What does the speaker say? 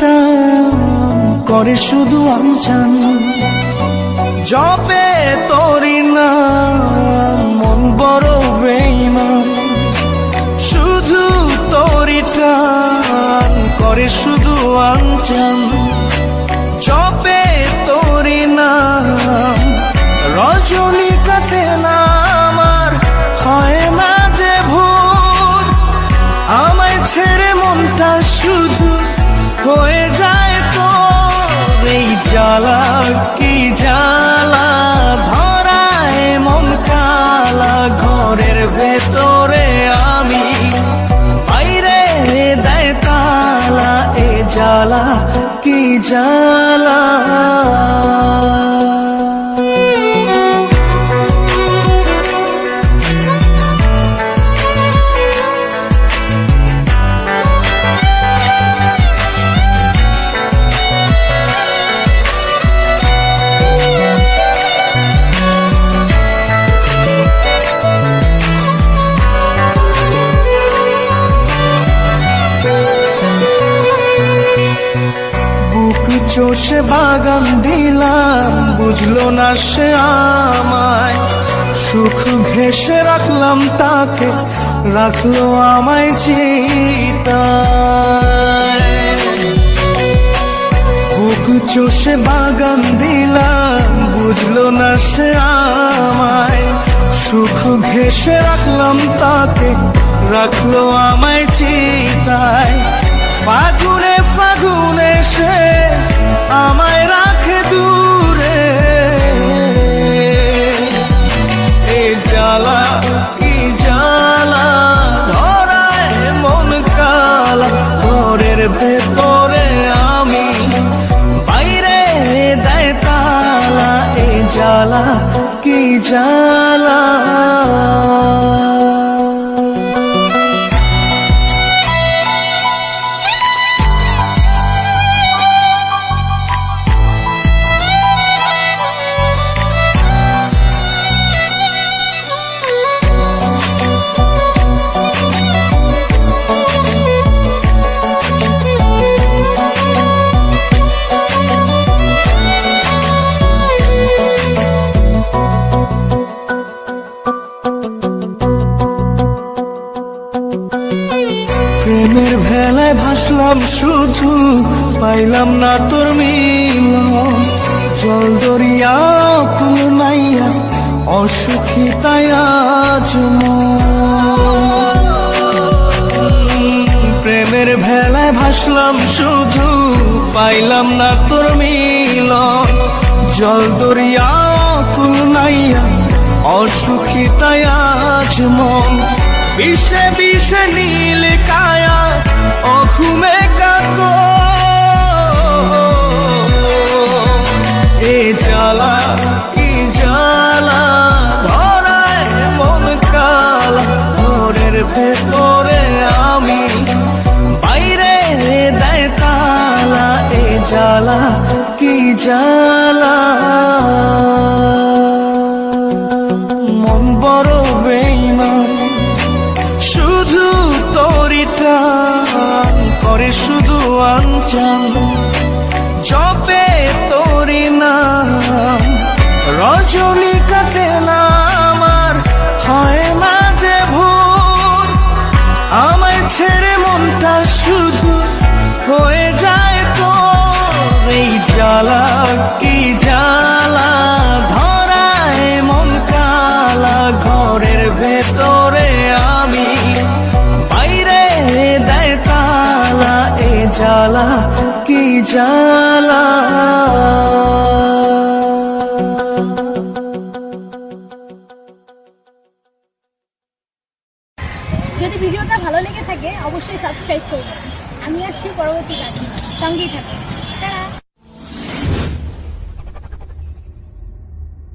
টান করে শুধু আমচান, জপে তোরি নাম মন বড় বেঈমান, শুধু তোরি টান করে শুধু আমচান, জপে তোরি নাম রজনী কাটে না আমার, হয় না যে ভোর, আমায় ছেড়ে মনটা শুধু হয়ে যায় তো। এই জ্বালা কি জ্বালা, ধরায় মন কালা, ঘরের ভেতরে আমি, বাইরে দেয় তালা, এ জ্বালা কি জ্বালা। চষে বাগান দিলাম, বুঝলো না সে আমায়, সুখ ঘেঁষে রাখলাম তাকে, রাখলো আমায় চিতায়। বুক চষে বাগান দিলাম, বুঝলো না সে আমায়, সুখ ঘেঁষে রাখলাম তাকে, রাখলো আমায় চিতায়। ফাগুনে ফাগুনে সে আমায় রাখে দূরে, এ জ্বালা কি জ্বালা, ধরায় মন কালা, ঘরের ভেতরে আমি, বাইরে দেয় তালা, এ জ্বালা কি জ্বালা। প্রেমের ভেলায় ভাসলাম শুধু, পাইলাম না তোর মিলন, জল দরিয়া কুল নাইয়া, অসুখী তাই আজ মন। প্রেমের ভেলায় ভাসলাম শুধু, পাইলাম না তোর মিলন, জল দরিয়া কুল নাইয়া, অসুখী তাই আজ মন। বিষে বিষে নীল কায়া অঘুমে কাতো, এ জ্বালা কি জ্বালা, ধরায় মন কালা, ঘরের ভেতরে আমি, বাইরে দেয় তালা, এ জ্বালা কি জ্বালা। মন বড় বেঈমান, শুধু তোরি টান করে শুধু আমচান, জপে তোরি নাম রজনী কাটে না আমার, হয় না যে ভোর, আমায় ছেড়ে মনটা শুধু হয়ে যায় তো। এই জ্বালা কি জ্বালা, ধরায় মন কালা, ঘরের ভেতরে আমি, বাইরে দেয় তালা, এ জ্বালা কি জ্বালা। যদি ভিডিওটা ভালো লেগে থাকে অবশ্যই সাবস্ক্রাইব করবেন। আমি আসছি পরবর্তী কাজে, সঙ্গেই থাকুন।